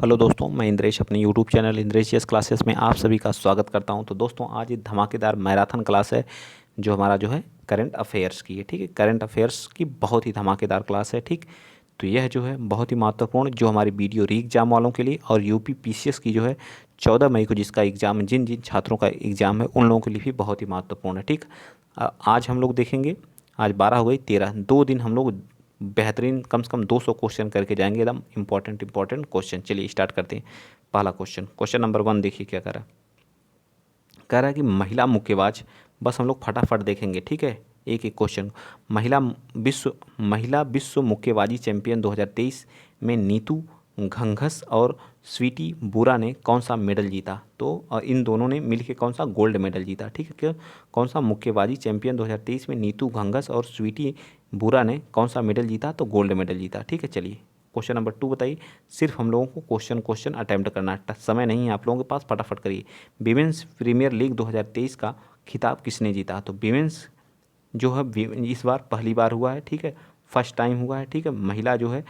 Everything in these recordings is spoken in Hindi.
हेलो दोस्तों, मैं इंद्रेश अपने YouTube channel Indresh yes classes में आप सभी का स्वागत करता हूं। तो दोस्तों, आज ये धमाकेदार मैराथन क्लास है जो हमारा जो है करंट अफेयर्स की है। ठीक है, करंट अफेयर्स की बहुत ही धमाकेदार क्लास है। ठीक, तो यह जो है बहुत ही महत्वपूर्ण जो हमारी वीडियो री एग्ज़ाम वालों के लिए और यूपी पीसीएस की जो है 14 मई को जिसका एग्ज़ाम जिन जिन छात्रों का एग्ज़ाम है उन लोगों के लिए भी बहुत ही महत्वपूर्ण है। ठीक, आज हम लोग देखेंगे, आज 12 हो गई 13, 2 दिन हम लोग बेहतरीन कम से कम 200 क्वेश्चन करके जाएंगे, एकदम इंपॉर्टेंट क्वेश्चन। चलिए स्टार्ट करते हैं। पहला क्वेश्चन, क्वेश्चन नंबर 1 देखिए क्या कह रहा है कि महिला मुक्केबाज, बस हम लोग फटाफट देखेंगे। ठीक है, एक एक क्वेश्चन। महिला विश्व मुक्केबाजी चैंपियन 2023 में नीतू घंघस और स्वीटी बुरा ने कौन सा मेडल जीता? तो इन दोनों ने मिलकर कौन सा गोल्ड मेडल जीता? ठीक है, क्या कौन सा मुक्केबाजी चैंपियन 2023 में नीतू घंघस और स्वीटी बुरा ने कौन सा मेडल जीता? तो गोल्ड मेडल जीता। ठीक है, चलिए क्वेश्चन नंबर 2 बताइए। सिर्फ हम लोगों को क्वेश्चन अटैम्प्ट करना है, समय नहीं है आप लोगों के पास, फटाफट करिए। विमेंस प्रीमियर लीग 2023 का खिताब किसने जीता? तो विमेंस जो है इस बार पहली बार हुआ है। ठीक है, फर्स्ट टाइम हुआ है। ठीक है, महिला जो है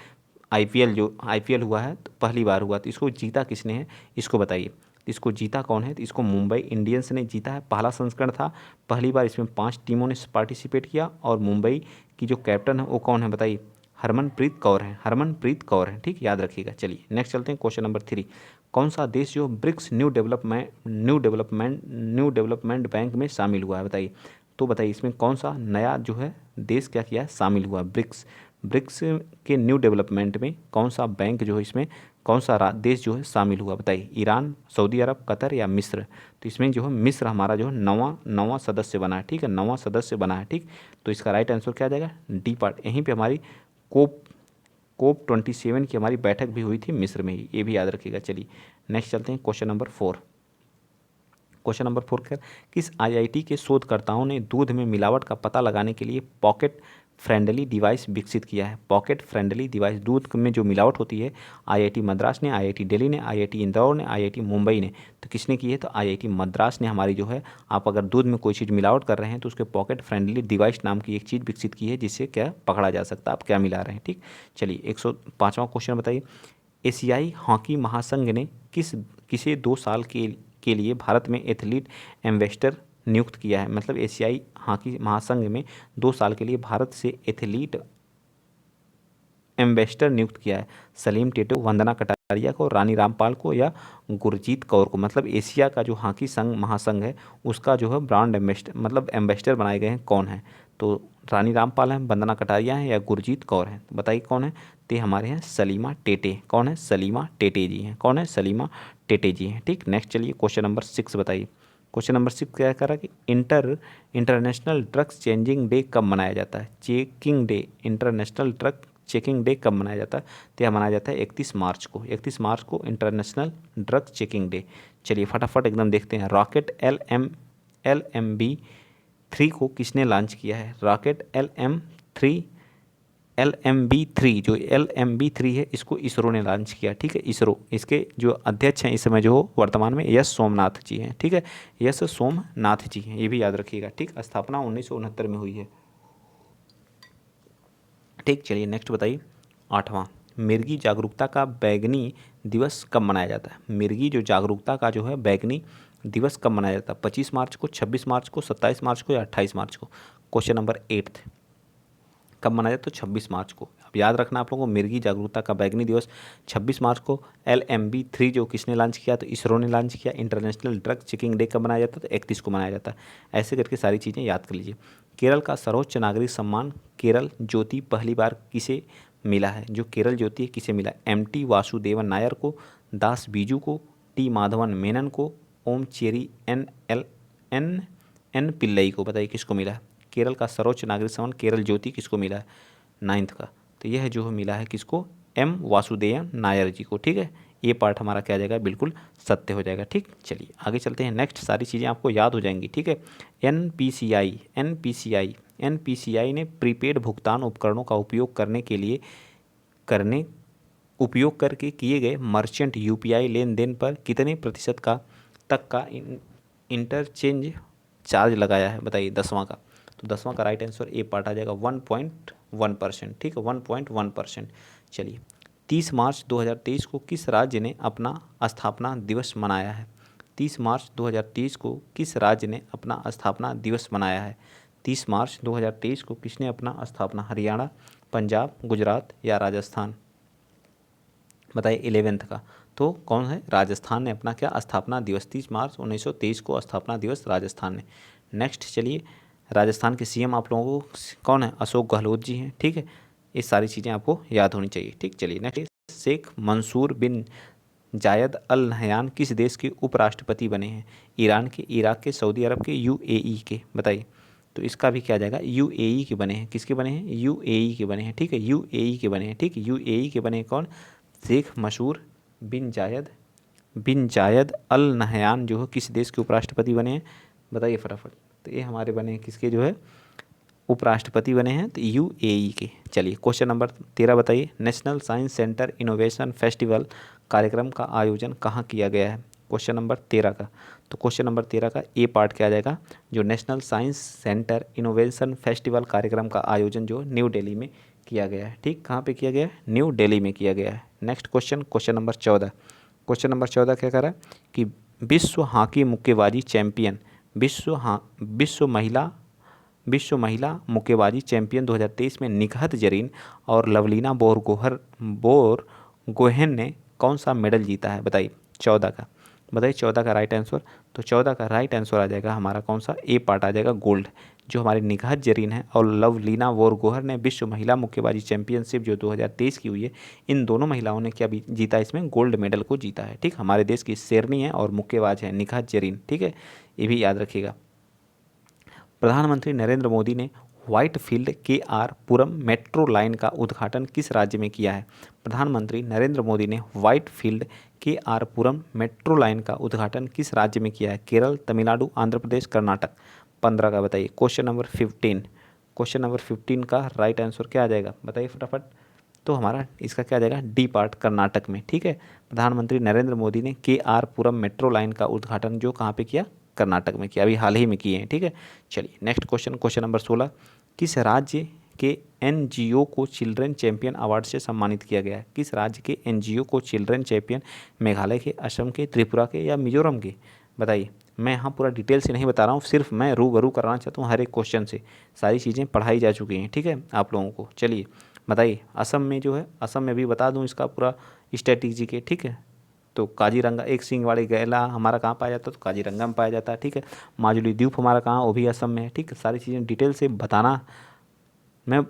आईपीएल हुआ है तो पहली बार हुआ, तो इसको जीता किसने है, इसको बताइए। इसको जीता कौन है? तो इसको मुंबई इंडियंस ने जीता है। पहला संस्करण था, पहली बार इसमें 5 टीमों ने पार्टिसिपेट किया और मुंबई की जो कैप्टन है वो कौन है बताइए? हरमनप्रीत कौर है। हरमनप्रीत कौर है। ठीक, याद रखिएगा। चलिए नेक्स्ट चलते हैं, क्वेश्चन नंबर 3। कौन सा देश जो ब्रिक्स न्यू डेवलपमेंट बैंक में शामिल हुआ है बताइए? तो बताइए इसमें कौन सा नया जो है देश क्या किया है, शामिल हुआ? ब्रिक्स के न्यू डेवलपमेंट में कौन सा बैंक जो है, इसमें कौन सा देश जो है शामिल हुआ बताइए? ईरान, सऊदी अरब, कतर या मिस्र? तो इसमें जो है मिस्र हमारा जो है नवा सदस्य बना है। ठीक है, नवा सदस्य बना है। ठीक, तो इसका राइट आंसर क्या आ जाएगा? D part. यहीं पे हमारी कोप कोप 27 की हमारी बैठक भी हुई थी मिस्र में ही, ये भी याद रखिएगा। चलिए नेक्स्ट चलते हैं, क्वेश्चन नंबर 4। क्वेश्चन नंबर 4 कर, किस आईआईटी के शोधकर्ताओं ने दूध में मिलावट का पता लगाने के लिए पॉकेट फ्रेंडली डिवाइस विकसित किया है? पॉकेट फ्रेंडली डिवाइस, दूध में जो मिलावट होती है, आईआईटी मद्रास ने, आईआईटी दिल्ली ने, आईआईटी इंदौर ने, आईआईटी मुंबई ने, तो किसने की है? तो आईआईटी मद्रास ने हमारी जो है, आप अगर दूध में कोई चीज़ मिलावट कर रहे हैं तो उसके पॉकेट फ्रेंडली डिवाइस नाम की एक चीज़ विकसित की है जिससे क्या पकड़ा जा सकता है आप क्या मिला रहे हैं। ठीक, चलिए 105वां क्वेश्चन बताइए। एशियाई हॉकी महासंघ ने किसे 2 साल के लिए भारत में एथलीट एम्बेसडर नियुक्त किया है? मतलब एशियाई हॉकी महासंघ में 2 साल के लिए भारत से एथलीट एम्बेसडर नियुक्त किया है। सलीम टेटो, वंदना कटारिया को, रानी रामपाल को या गुरजीत कौर को? मतलब एशिया का जो हॉकी संघ महासंघ है उसका जो है ब्रांड एम्बेसडर मतलब एम्बेसडर बनाए गए हैं कौन है? तो रानी रामपाल हैं, वंदना कटारिया हैं या गुरजीत कौर हैं? तो बताइए कौन है? ते हमारे हैं सलीमा टेटे। कौन है? सलीमा टेटे जी हैं। कौन है? सलीमा टेटे जी हैं। ठीक, नेक्स्ट चलिए क्वेश्चन नंबर 6 बताइए। क्वेश्चन नंबर 6 क्या कह रहा है कि इंटरनेशनल ड्रग्स चेंजिंग डे कब मनाया जाता है? Checking day, international drug checking day कब मनाया जाता है? तो यह मनाया जाता है 31 मार्च को। 31 मार्च को इंटरनेशनल ड्रग चेकिंग डे। चलिए फटाफट एकदम देखते हैं। रॉकेट LMB-3 को किसने लॉन्च किया है? रॉकेट LMB-3 जो LMB-3 है इसको इसरो ने लॉन्च किया। ठीक है, इसरो, इसके जो अध्यक्ष हैं इस समय जो वर्तमान में यश सोमनाथ जी हैं। ठीक है, यश सोमनाथ जी हैं, ये भी याद रखिएगा। ठीक, स्थापना 1969 में हुई है। ठीक, चलिए नेक्स्ट बताइए 8वां। मिर्गी जागरूकता का बैगनी दिवस कब मनाया जाता है? मिर्गी जो जागरूकता का जो है बैगनी दिवस कब मनाया जाता है? 25 मार्च को, 26 मार्च को, 27 मार्च को या 28 मार्च को? क्वेश्चन नंबर 8 कब मनाया जाता है? तो 26 मार्च को। अब याद रखना आप लोगों को, मिर्गी जागरूकता का बैगनी दिवस 26 मार्च को। LMB-3 जो किसने लॉन्च किया? तो इसरो ने लॉन्च किया। इंटरनेशनल ड्रग चेकिंग डे कब मनाया जाता है? तो 31 को मनाया जाता है। ऐसे करके सारी चीज़ें याद कर लीजिए। केरल का सर्वोच्च नागरिक सम्मान केरल ज्योति पहली बार किसे मिला है? जो केरल ज्योति है किसे मिला? MT वासुदेवन नायर को, दास बीजू को, T माधवन मेनन को, ओम चेरी एन पिल्लई को? बताइए किसको मिला है? केरल का सर्वोच्च नागरिक सम्मान केरल ज्योति किसको मिला है? 9th का। तो यह जो है मिला है किसको? M वासुदेवन नायर जी को। ठीक है, ये पार्ट हमारा क्या आ जाएगा? बिल्कुल सत्य हो जाएगा। ठीक, चलिए आगे चलते हैं। नेक्स्ट सारी चीज़ें आपको याद हो जाएंगी। ठीक है, एनपीसीआई ने प्रीपेड भुगतान उपकरणों का उपयोग करके किए गए मर्चेंट UPI लेन देन पर कितने प्रतिशत का तक का इंटरचेंज चार्ज लगाया है? बताइए 10वां का। तो 10वां का राइट आंसर ए पार्ट आ जाएगा 1.1%। ठीक है, 1.1%। चलिए 30 मार्च 2023 को किस राज्य ने अपना स्थापना दिवस मनाया है? 30 मार्च 2023 को किस राज्य ने अपना स्थापना दिवस मनाया है? 30 मार्च 2023 को किसने अपना स्थापना, हरियाणा, पंजाब, गुजरात या राजस्थान? बताइए 11th का, तो कौन है? राजस्थान ने अपना क्या स्थापना दिवस, 30 मार्च 1923 को स्थापना दिवस राजस्थान ने। नेक्स्ट चलिए, राजस्थान के सीएम आप लोगों को कौन है? अशोक गहलोत जी हैं, ठीक है। ये सारी चीज़ें आपको याद होनी चाहिए, ठीक। चलिए नेक्स्ट, शेख मंसूर बिन जायद अल नहयान किस देश के उपराष्ट्रपति बने हैं? ईरान के, इराक के, सऊदी अरब के, यूएई के? बताइए। तो इसका भी क्या जाएगा? यूएई के बने हैं। किसके बने हैं? यूएई के बने हैं, ठीक है। यूएई के बने हैं, ठीक। यूएई के बने हैं कौन? शेख मशहूर बिन जायद अल नहयान जो है किस देश के उपराष्ट्रपति बने हैं? बताइए फटाफट। तो ये हमारे बने हैं किसके जो है उपराष्ट्रपति बने हैं? तो यूएई के। चलिए क्वेश्चन नंबर 13 बताइए, national science centre innovation festival कार्यक्रम का आयोजन कहाँ किया गया है? क्वेश्चन नंबर 13 का। तो क्वेश्चन नंबर 13 का ए पार्ट क्या आ जाएगा? जो national science centre innovation festival कार्यक्रम का आयोजन जो न्यू दिल्ली में किया गया है, ठीक। कहाँ पे किया गया है? न्यू दिल्ली में किया गया है। Next question, question number 14। Question number 14 क्या कर रहा है कि विश्व हॉकी मुक्केबाजी चैंपियन, विश्व महिला मुक्केबाजी चैंपियन 2023 में निकहत जरीन और लवलीना बोरगोहेन ने कौन सा मेडल जीता है? बताइए 14 का। बताइए 14 का राइट आंसर। तो 14 का राइट आंसर आ जाएगा हमारा कौन सा? ए पार्ट आ जाएगा गोल्ड। जो हमारी निकहत जरीन है और लवलीना बोरगोहेन ने विश्व महिला मुक्केबाजी चैंपियनशिप जो 2023 की हुई है, इन दोनों महिलाओं ने क्या जीता? इसमें गोल्ड मेडल को जीता है, ठीक। हमारे देश की शेरनी है और मुक्केबाज है निकहत जरीन, ठीक है। ये भी याद रखिएगा। प्रधानमंत्री नरेंद्र मोदी ने व्हाइटफील्ड केआर पुरम मेट्रो लाइन का उद्घाटन किस राज्य में किया है? प्रधानमंत्री नरेंद्र मोदी ने व्हाइटफील्ड केआर पुरम मेट्रो लाइन का उद्घाटन किस राज्य में किया है? केरल, तमिलनाडु, आंध्र प्रदेश, कर्नाटक? 15 का बताइए। Question number 15। क्वेश्चन नंबर 15 का राइट आंसर क्या आ जाएगा? बताइए फटाफट। तो हमारा इसका क्या आ जाएगा? डी पार्ट, कर्नाटक में, ठीक है। प्रधानमंत्री नरेंद्र मोदी ने केआर पुरम मेट्रो लाइन का उद्घाटन जो कहाँ पे किया? कर्नाटक में किया, अभी हाल ही में किए हैं, ठीक है। चलिए नेक्स्ट क्वेश्चन, क्वेश्चन नंबर 16। किस राज्य के एनजीओ को चिल्ड्रन चैंपियन अवार्ड से सम्मानित किया गया है? किस राज्य के एनजीओ को चिल्ड्रन चैंपियन? मेघालय के, असम के, त्रिपुरा के या मिजोरम के? बताइए। मैं यहाँ पूरा डिटेल से नहीं बता रहा हूँ, सिर्फ मैं रूबरू कराना चाहता हूँ हर एक क्वेश्चन से। सारी चीज़ें पढ़ाई जा चुकी हैं, ठीक है, आप लोगों को। चलिए बताइए। असम में जो है, असम में भी बता दूँ इसका पूरा स्ट्रेटेजी के, ठीक है। तो काजीरंगा, एक सींग वाली गैला हमारा कहाँ पाया जाता है? तो काजीरंगा में पाया जाता है, ठीक है। माजुली द्वीप हमारा कहाँ? वो भी असम में है, ठीक है। सारी चीज़ें डिटेल से बताना मैं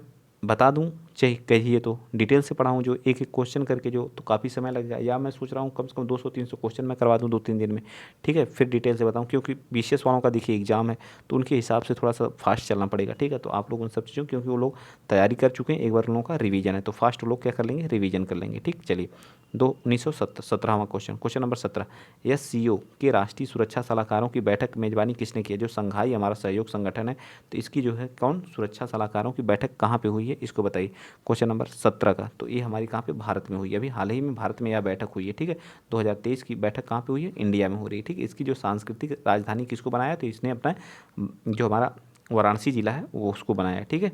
बता दूं चाहिए, कहिए तो डिटेल से पढ़ाऊँ जो एक एक क्वेश्चन करके, जो तो काफ़ी समय लग जाए। या मैं सोच रहा हूँ कम से कम 200-300 क्वेश्चन मैं करवा दूँ 2-3 दिन में, ठीक है। फिर डिटेल से बताऊँ, क्योंकि बीसीएस वालों का देखिए एग्जाम है, तो उनके हिसाब से थोड़ा सा फास्ट चलना पड़ेगा, ठीक है। तो आप लोग उन सब चीज़ों, क्योंकि वो लोग तैयारी कर चुके हैं, एक बार उन लोगों का रिवीजन है, तो फास्ट वो लोग क्या कर लेंगे? रिवीजन कर लेंगे, ठीक। चलिए 1917वां क्वेश्चन, क्वेश्चन नंबर 17। एससीओ के राष्ट्रीय सुरक्षा सलाहकारों की बैठक मेजबानी किसने की है? जो संघाई हमारा सहयोग संगठन है, तो इसकी जो है कौन सुरक्षा सलाहकारों की बैठक कहाँ पे हुई है? इसको बताइए। क्वेश्चन नंबर 17 का। तो ये हमारी कहाँ पे? भारत में हुई है, अभी हाल ही में भारत में यह बैठक हुई है, ठीक है। 2023 की बैठक कहाँ पे हुई है? इंडिया में हो रही है, ठीक है। इसकी जो सांस्कृतिक राजधानी किसको बनाया? तो इसने अपना जो हमारा वाराणसी जिला है वो उसको बनाया है, ठीक है।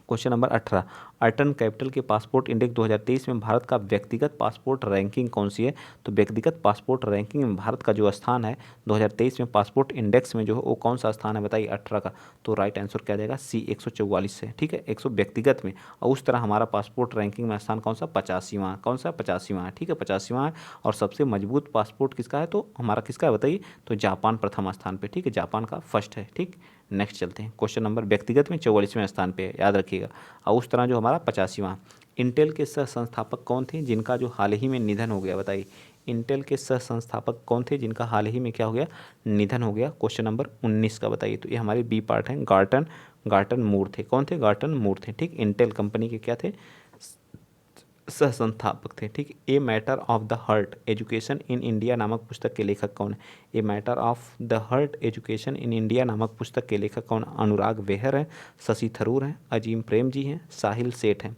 Question number 18। अर्टन कैपिटल के पासपोर्ट इंडेक्स 2023 में भारत का व्यक्तिगत पासपोर्ट रैंकिंग कौन सी है? तो व्यक्तिगत पासपोर्ट रैंकिंग में भारत का जो स्थान है 2023 में पासपोर्ट इंडेक्स में जो है वो कौन सा स्थान है? बताइए 18 का। तो राइट आंसर क्या जाएगा? सी 144 से, ठीक है। 100 व्यक्तिगत में, और उस तरह हमारा पासपोर्ट रैंकिंग में स्थान कौन सा? 85वां। कौन सा? 85वां है, ठीक है, 85वां है। और सबसे मजबूत पासपोर्ट किसका है? तो हमारा किसका है बताइए? तो जापान प्रथम स्थान पर, ठीक है, जापान का फर्स्ट है, ठीक। नेक्स्ट चलते हैं। क्वेश्चन नंबर व्यक्तिगत में 44वें स्थान पे है, याद रखिएगा। और उस तरह जो हमारा 85वां। इंटेल के सह संस्थापक कौन थे जिनका जो हाल ही में निधन हो गया? बताइए। इंटेल के सह संस्थापक कौन थे जिनका हाल ही में क्या हो गया? निधन हो गया। क्वेश्चन नंबर 19 का बताइए। तो ये हमारे बी पार्ट हैं। गार्टन मूर थे। कौन थे? गार्टन मूर थे, ठीक। इंटेल कंपनी के क्या थे? सह संस्थापक थे, ठीक। A matter of the heart education in India नामक पुस्तक के लेखक कौन है? A matter of the heart education in India नामक पुस्तक के लेखक कौन? अनुराग वेहर हैं, शशि थरूर हैं, अजीम प्रेम जी हैं, साहिल सेठ हैं।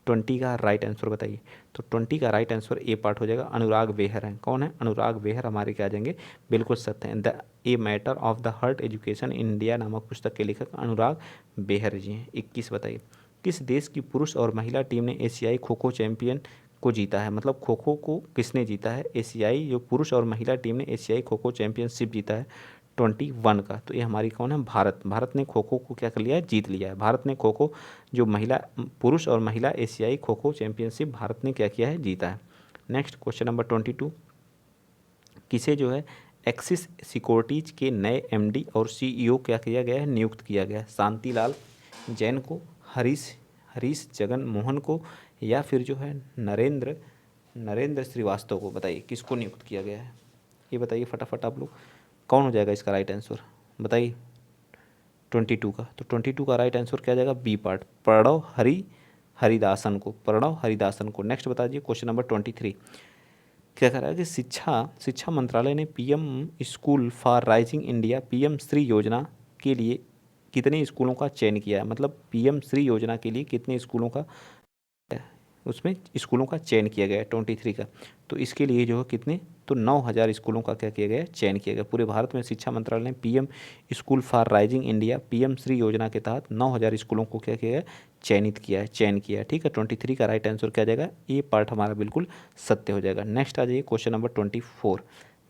20 का राइट आंसर बताइए। तो 20 का राइट आंसर ए पार्ट हो जाएगा, अनुराग वेहर हैं। कौन है? अनुराग वेहर हमारे क्या आ जाएंगे? बिल्कुल सत्य हैं। The a matter of the heart education in India नामक पुस्तक के लेखक अनुराग वेहर जी हैं। 21 बताइए। किस देश की पुरुष और महिला टीम ने एशियाई खो खो को जीता है, मतलब खो खो को किसने जीता है? एशियाई जो पुरुष और महिला टीम ने एशियाई खो खो चैंपियनशिप जीता है 21 का। तो ये हमारी कौन है? भारत। भारत ने खो खो को क्या कर लिया है? जीत लिया है। भारत ने खो खो जो महिला पुरुष और महिला एशियाई खो खो चैंपियनशिप भारत ने क्या किया है? जीता है। नेक्स्ट क्वेश्चन नंबर 22, किसे जो है एक्सिस सिक्योरिटीज के नए एमडी और सीईओ क्या किया गया है? नियुक्त किया गया है। शांतिलाल जैन को, हरीश हरीश जगन मोहन को, या फिर जो है नरेंद्र नरेंद्र श्रीवास्तव को? बताइए किसको नियुक्त किया गया है? ये बताइए फटाफट आप लोग, कौन हो जाएगा इसका राइट आंसर? बताइए 22 का। तो 22 का राइट आंसर क्या जाएगा? बी पार्ट, प्रणव हरिदासन को, प्रणव हरिदासन को। नेक्स्ट बता दीजिए क्वेश्चन नंबर 23, क्या कह रहा है कि शिक्षा मंत्रालय ने PM school for rising India PM Shri योजना के लिए कितने स्कूलों का चयन किया है? मतलब पीएम श्री योजना के लिए कितने स्कूलों का उसमें स्कूलों का चयन किया गया है 23 का? तो इसके लिए जो है कितने? तो 9000 स्कूलों का क्या किया गया है? चयन किया गया। पूरे भारत में शिक्षा मंत्रालय ने PM school for rising India PM Shri योजना के तहत 9000 स्कूलों को क्या किया है? चयन किया है। ठीक है, 23 का राइट आंसर क्या जाएगा? ये पार्ट हमारा बिल्कुल सत्य हो जाएगा। नेक्स्ट आ जाइए क्वेश्चन नंबर 24,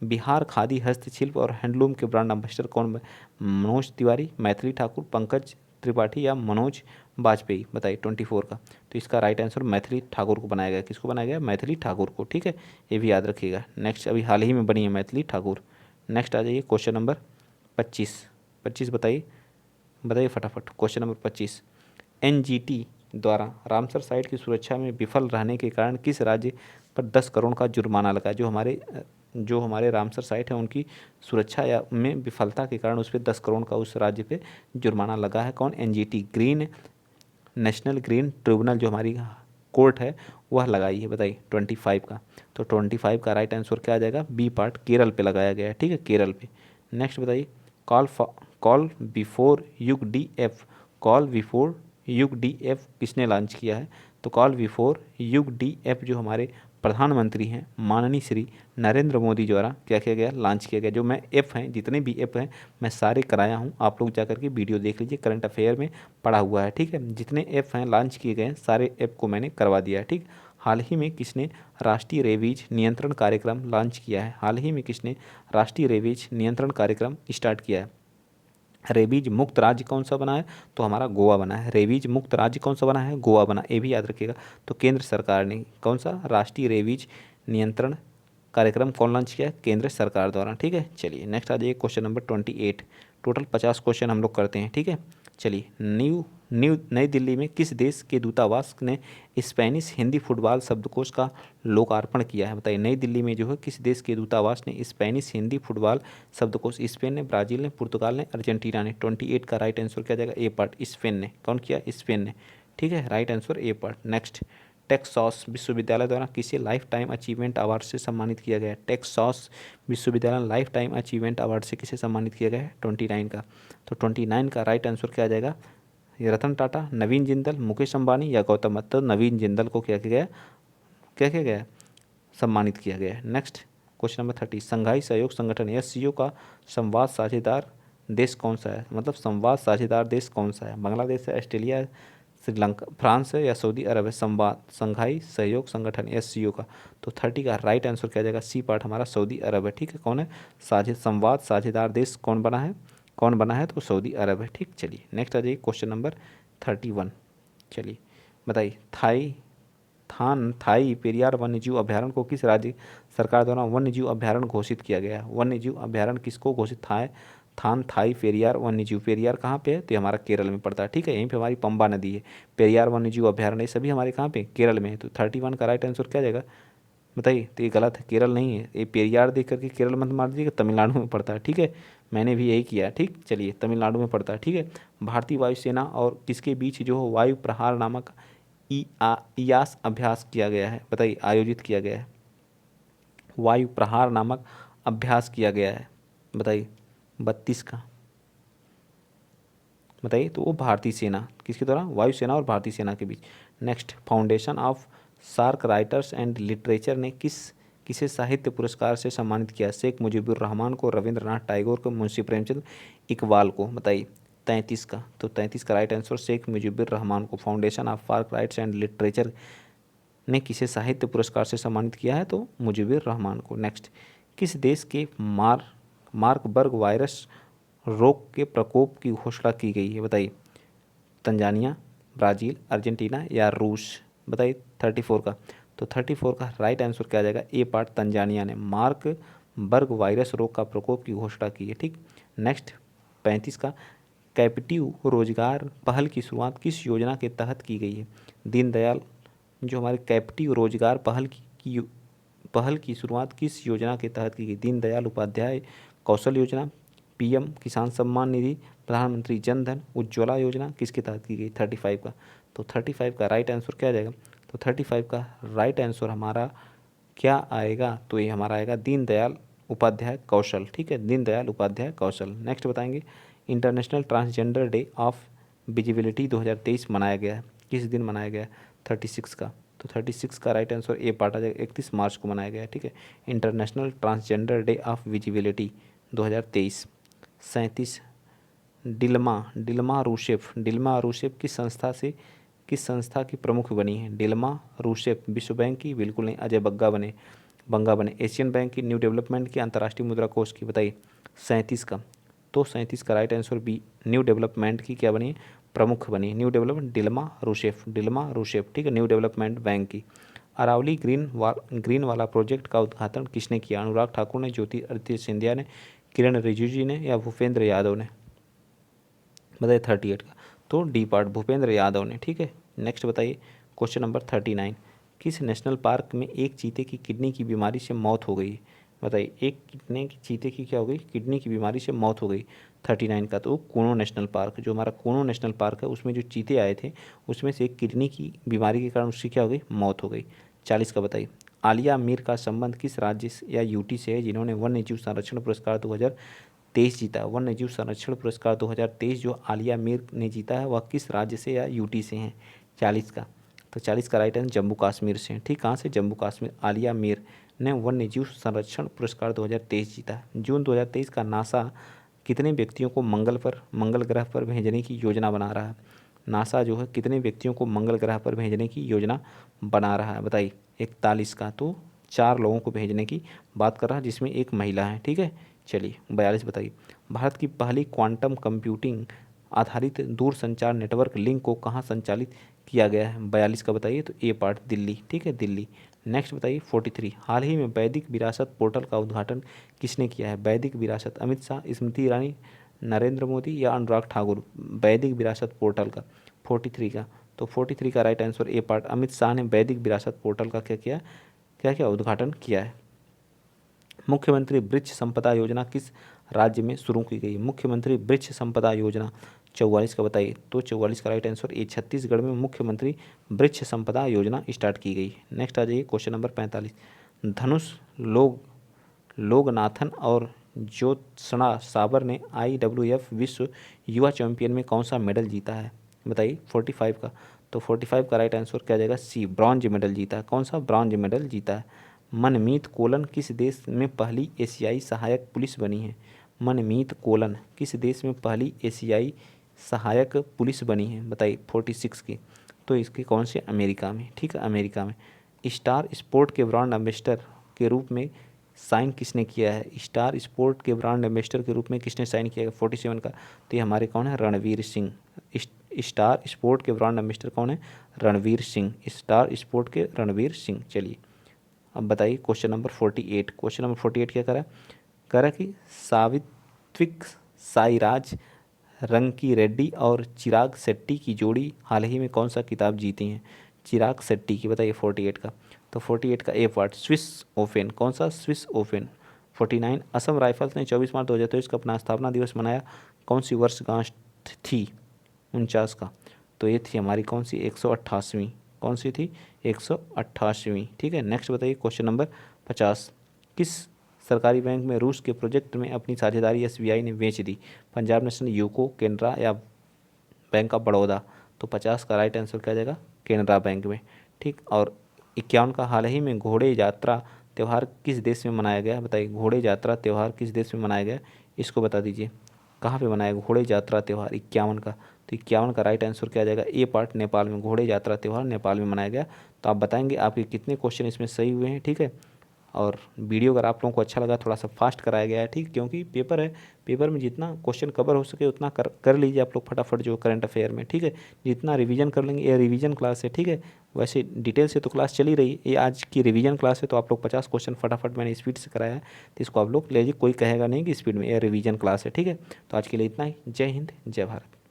बिहार खादी हस्तशिल्प और हैंडलूम के ब्रांड एम्बेसडर कौन? मनोज तिवारी, मैथिली ठाकुर, पंकज त्रिपाठी या मनोज वाजपेयी? बताइए 24 का। तो इसका राइट आंसर मैथिली ठाकुर को बनाया गया। किसको बनाया गया? मैथिली ठाकुर को। ठीक है, ये भी याद रखिएगा। नेक्स्ट अभी हाल ही में बनी है मैथिली ठाकुर। नेक्स्ट आ जाइए क्वेश्चन नंबर 25 बताइए फटाफट। क्वेश्चन नंबर 25, एनजीटी द्वारा रामसर साइट की सुरक्षा में विफल रहने के कारण किस राज्य पर 10 करोड़ का जुर्माना लगा? जो हमारे रामसर साइट है उनकी सुरक्षा या में विफलता के कारण उस पर 10 करोड़ का उस राज्य पे जुर्माना लगा है। कौन? NGT, green national green tribunal जो हमारी कोर्ट है वह लगाई है। बताइए 25 का। तो 25 का राइट आंसर क्या आ जाएगा? बी पार्ट, केरल पे लगाया गया है। ठीक है, केरल पे। नेक्स्ट बताइए, कॉल बिफोर युग डी एफ, कॉल बिफोर युग डी एफ किसने लॉन्च किया है? तो कॉल बिफोर युग डी एफ जो हमारे प्रधानमंत्री हैं माननीय श्री नरेंद्र मोदी द्वारा क्या किया गया? लॉन्च किया गया। जो मैं ऐप हैं, जितने भी ऐप हैं मैं सारे कराया हूँ, आप लोग जाकर के वीडियो देख लीजिए, करंट अफेयर में पड़ा हुआ है। ठीक है, जितने ऐप हैं लॉन्च किए गए हैं सारे ऐप को मैंने करवा दिया है। ठीक, हाल ही में किसने राष्ट्रीय रेबीज नियंत्रण कार्यक्रम लॉन्च किया है? हाल ही में किसने राष्ट्रीय रेबीज नियंत्रण कार्यक्रम स्टार्ट किया है? रेबीज मुक्त राज्य कौन सा बना है? तो हमारा गोवा बना है। रेबीज मुक्त राज्य कौन सा बना है? गोवा बना, ये भी याद रखिएगा। तो केंद्र सरकार ने कौन सा राष्ट्रीय रेबीज नियंत्रण कार्यक्रम कौन लॉन्च किया है? केंद्र सरकार द्वारा। ठीक है, चलिए नेक्स्ट आ जाइए क्वेश्चन नंबर 28। टोटल 50 क्वेश्चन हम लोग करते हैं। ठीक है, चलिए नई दिल्ली में किस देश के दूतावास ने स्पेनिश हिंदी फुटबॉल शब्दकोश का लोकार्पण किया है? बताइए नई दिल्ली में जो है किस देश के दूतावास ने स्पेनिश हिंदी फुटबॉल शब्दकोश? स्पेन ने, ब्राज़ील ने, पुर्तगाल ने, अर्जेंटीना ने? 28 का राइट आंसर क्या जाएगा? ए पार्ट, स्पेन ने। कौन किया? स्पेन ने। ठीक है, right answer A part. Next, Texas विश्वविद्यालय द्वारा किसे लाइफ टाइम अचीवमेंट अवार्ड से सम्मानित किया गया है? टेक्सास विश्वविद्यालय लाइफ टाइम अचीवमेंट अवार्ड से किसे सम्मानित किया गया है? 29 का। तो 29 का राइट आंसर क्या आ जाएगा? ये रतन टाटा, नवीन जिंदल, मुकेश अंबानी या गौतम अत्तर? नवीन जिंदल को क्या किया गया? सम्मानित किया गया है। नेक्स्ट क्वेश्चन नंबर 30, संघाई सहयोग संगठन एससीओ का संवाद साझेदार देश कौन सा है? मतलब संवाद साझेदार देश कौन सा है? बांग्लादेश है, ऑस्ट्रेलिया है, श्रीलंका, फ्रांस है या सऊदी अरब है? संघाई सहयोग संगठन एससीओ का। तो 30 का राइट आंसर क्या जाएगा? सी पार्ट हमारा सऊदी अरब है। ठीक है, कौन है? संवाद साझेदार देश कौन बना है? तो सऊदी अरब है। ठीक, चलिए नेक्स्ट आ जाइए क्वेश्चन नंबर 31। चलिए बताइए, थाई पेरियार वन्यजीव अभ्यारण्य को किस राज्य सरकार द्वारा वन्यजीव अभ्यारण्य घोषित किया गया है? वन्यजीव अभ्यारण्य किसको घोषित थाई पेरियार वन्यजीव, पेरियार कहाँ पे है? तो ये हमारा केरल में पड़ता है। ठीक है, यहीं पे हमारी पंबा नदी है। पेरियार वन्यजीव अभ्यारण्य, ये सभी हमारे कहाँ पे? केरल में है। तो 31 का राइट आंसर क्या जाएगा? बताइए। तो ये गलत है, केरल नहीं है। ये पेरियार देख करके केरल मत मार दीजिएगा, तमिलनाडु में पड़ता है। ठीक है, मैंने भी यही किया। ठीक, चलिए तमिलनाडु में पड़ता है। ठीक है, भारतीय वायुसेना और किसके बीच जो है वायु प्रहार नामक इयास अभ्यास किया गया है? बताइए, आयोजित किया गया है। वायु प्रहार नामक अभ्यास किया गया है। बताइए 32 का। बताइए, तो वो भारतीय सेना किसके द्वारा? वायुसेना और भारतीय सेना के बीच। Next, foundation of SAARC writers and literature ने किसे साहित्य पुरस्कार से सम्मानित किया? शेख मुजीबुर रहमान को, रविंद्रनाथ टैगोर को, मुंशी प्रेमचंद, इकबाल को? बताइए 33 का। तो 33 का राइट आंसर शेख मुजीबुर रहमान को। Foundation of SAARC writers and literature ने किसे साहित्य पुरस्कार से सम्मानित किया है? तो मुजीबुर रहमान को। नेक्स्ट, किस देश के मार्कबर्ग वायरस रोग के प्रकोप की घोषणा की गई है? बताइए। तंजानिया, ब्राज़ील, अर्जेंटीना या रूस? बताइए 34 का। तो 34 का राइट आंसर क्या आ जाएगा? ए पार्ट, तंजानिया ने मार्कबर्ग वायरस रोग का प्रकोप की घोषणा की है। ठीक। नेक्स्ट 35 का, कैपिटिव रोजगार पहल की शुरुआत किस योजना के तहत की गई है? दीनदयाल, जो हमारे कैपिटिव रोजगार पहल की शुरुआत किस योजना के तहत की गई? दीनदयाल उपाध्याय कौशल योजना, पीएम किसान सम्मान निधि, प्रधानमंत्री जन धन उज्ज्वला योजना, किसके तहत की गई? 35 का। तो 35 का राइट आंसर क्या आ जाएगा? तो 35 का राइट आंसर हमारा क्या आएगा? तो ये हमारा आएगा दीनदयाल उपाध्याय कौशल। ठीक है, दीनदयाल उपाध्याय कौशल। नेक्स्ट बताएंगे, international transgender day of visibility 2023 मनाया गया है, किस दिन मनाया गया है? 36 का। तो 36 का राइट आंसर ए पार्ट आ जाएगा, 31 मार्च को मनाया गया है। ठीक है, international transgender day of visibility 2023। 37, Dilma Rousseff किस संस्था की प्रमुख बनी है? डिल्मा रूसेफ विश्व बैंक की? बिल्कुल नहीं, अजय बंगा बने एशियन बैंक की, न्यू डेवलपमेंट की, अंतर्राष्ट्रीय मुद्रा कोष की? बताइए 37 का। तो 37 का right answer B, new development की क्या बनी है? प्रमुख बनी है। New development, Dilma Rousseff. ठीक है, न्यू डेवलपमेंट बैंक की। अरावली ग्रीन वाला प्रोजेक्ट का उद्घाटन किसने किया? अनुराग ठाकुर ने, ज्योतिरादित्य सिंधिया ने, किरण रिजिजू जी ने या भूपेंद्र यादव ने? बताइए 38 का। तो डी पार्ट, भूपेंद्र यादव ने। ठीक है, नेक्स्ट बताइए क्वेश्चन नंबर 39, किस नेशनल पार्क में एक चीते की किडनी की बीमारी से मौत हो गई? बताइए, एक चीते की क्या हो गई? किडनी की बीमारी से मौत हो गई। 39 का। तो कूनो नेशनल पार्क, जो हमारा कूनो नेशनल पार्क है, उसमें जो चीते आए थे उसमें से एक किडनी की बीमारी के कारण उसकी क्या हो गई? मौत हो गई। 40 का बताइए, आलिया मीर का संबंध किस राज्य या यूटी से है जिन्होंने वन्य जीव संरक्षण पुरस्कार 2023 जीता? वन्य जीव संरक्षण पुरस्कार 2023 जो आलिया मीर ने जीता है वह किस राज्य से या यूटी से हैं? 40 का। तो 40 का राइट आंसर जम्मू कश्मीर से। ठीक, कहाँ से? जम्मू कश्मीर। आलिया मीर ने वन्य जीव संरक्षण पुरस्कार 2023 जीता। जून 2023 का नासा कितने व्यक्तियों को मंगल ग्रह पर भेजने की योजना बना रहा है? नासा जो है कितने व्यक्तियों को मंगल ग्रह पर भेजने की योजना बना रहा है? बताइए 41 का। तो 4 लोगों को भेजने की बात कर रहा है जिसमें एक महिला है। ठीक है, चलिए 42 बताइए, भारत की पहली क्वांटम कंप्यूटिंग आधारित दूरसंचार नेटवर्क लिंक को कहाँ संचालित किया गया है? 42 का बताइए। तो ए पार्ट, दिल्ली। ठीक है, दिल्ली। नेक्स्ट बताइए 43, हाल ही में वैदिक विरासत पोर्टल का उद्घाटन किसने किया है? वैदिक विरासत, अमित शाह, स्मृति ईरानी, नरेंद्र मोदी या अनुराग ठाकुर? वैदिक विरासत पोर्टल का। 43 का। तो 43 का right answer A part, Amit Shah ने वैदिक विरासत पोर्टल का क्या उद्घाटन किया है। मुख्यमंत्री वृक्ष संपदा योजना किस राज्य में शुरू की गई? मुख्यमंत्री वृक्ष संपदा योजना 44 का बताइए। तो 44 का राइट आंसर ए, छत्तीसगढ़ में मुख्यमंत्री वृक्ष संपदा योजना स्टार्ट की गई। नेक्स्ट आ जाइए क्वेश्चन नंबर 45, धनुष लोगनाथन और ज्योत्सना साबर ने IWF विश्व युवा चैंपियन में कौन सा मेडल जीता है? बताइए 45 का। तो 45 का राइट आंसर क्या जाएगा? सी, ब्रॉन्ज मेडल जीता है। कौन सा? ब्रॉन्ज मेडल जीता है। मनमीत कोलन किस देश में पहली एशियाई सहायक पुलिस बनी है? मनमीत कोलन किस देश में पहली एशियाई सहायक पुलिस बनी है? बताइए 46 की। तो इसके कौन से? अमेरिका में। ठीक है, अमेरिका में। स्टार स्पोर्ट के ब्रांड एम्बेसडर के रूप में साइन किसने किया है? स्टार स्पोर्ट के ब्रांड एम्बेसडर के रूप में किसने साइन किया है? 47 का। तो ये हमारे कौन है? रणवीर सिंह। स्टार स्पोर्ट के ब्रांड एम्बेसडर कौन है? रणवीर सिंह। स्टार स्पोर्ट के रणवीर सिंह। चलिए अब बताइए क्वेश्चन नंबर 48। क्वेश्चन नंबर 48 क्या करा कि सावित्विक साईराज रंकी रेड्डी और चिराग शेट्टी की जोड़ी हाल ही में कौन सा खिताब जीती हैं? चिराग शेट्टी की। बताइए 48 का। तो 48 का ए पार्ट, स्विस ओपन। कौन सा? Swiss open. 49, असम राइफल्स ने 24 मार्च 2023 का अपना स्थापना दिवस मनाया, कौन सी वर्षगांठ थी? 49 का। तो ये थी हमारी कौन सी? 188वीं। कौन सी थी? 188वीं। ठीक है, नेक्स्ट बताइए क्वेश्चन नंबर 50, किस सरकारी बैंक में रूस के प्रोजेक्ट में अपनी साझेदारी SBI ने बेच दी? पंजाब नेशनल, यूको, केनरा या बैंक ऑफ बड़ौदा? तो 50 का राइट आंसर क्या जाएगा? केनरा बैंक में। ठीक, और 51 का, हाल ही में घोड़े यात्रा त्यौहार किस देश में मनाया गया? बताइए घोड़े यात्रा त्यौहार किस देश में मनाया गया? इसको बता दीजिए, कहाँ पे मनाया घोड़े यात्रा त्यौहार 51 का? तो तो 51 का राइट आंसर क्या आ जाएगा, ए पार्ट, नेपाल में घोड़े यात्रा त्यौहार नेपाल में मनाया गया। तो आप बताएंगे आपके कितने क्वेश्चन इसमें सही हुए हैं, ठीक है। और वीडियो अगर आप लोगों को अच्छा लगा, थोड़ा सा फास्ट कराया गया है, ठीक, क्योंकि पेपर है, पेपर में जितना क्वेश्चन कवर हो सके उतना कर लीजिए आप लोग फटाफट जो करंट अफेयर में, ठीक है। जितना रिवीजन कर लेंगे, ये रिवीजन क्लास है, ठीक है। वैसे डिटेल से तो क्लास चली रही है, ये आज की रिवीजन क्लास है, तो आप लोग 50 क्वेश्चन फटाफट मैंने स्पीड से कराया है, तो इसको आप लोग लीजिए, कोई कहेगा नहीं कि स्पीड में, ये रिवीजन क्लास है, ठीक है। तो आज के लिए इतना ही। जय हिंद, जय भारत।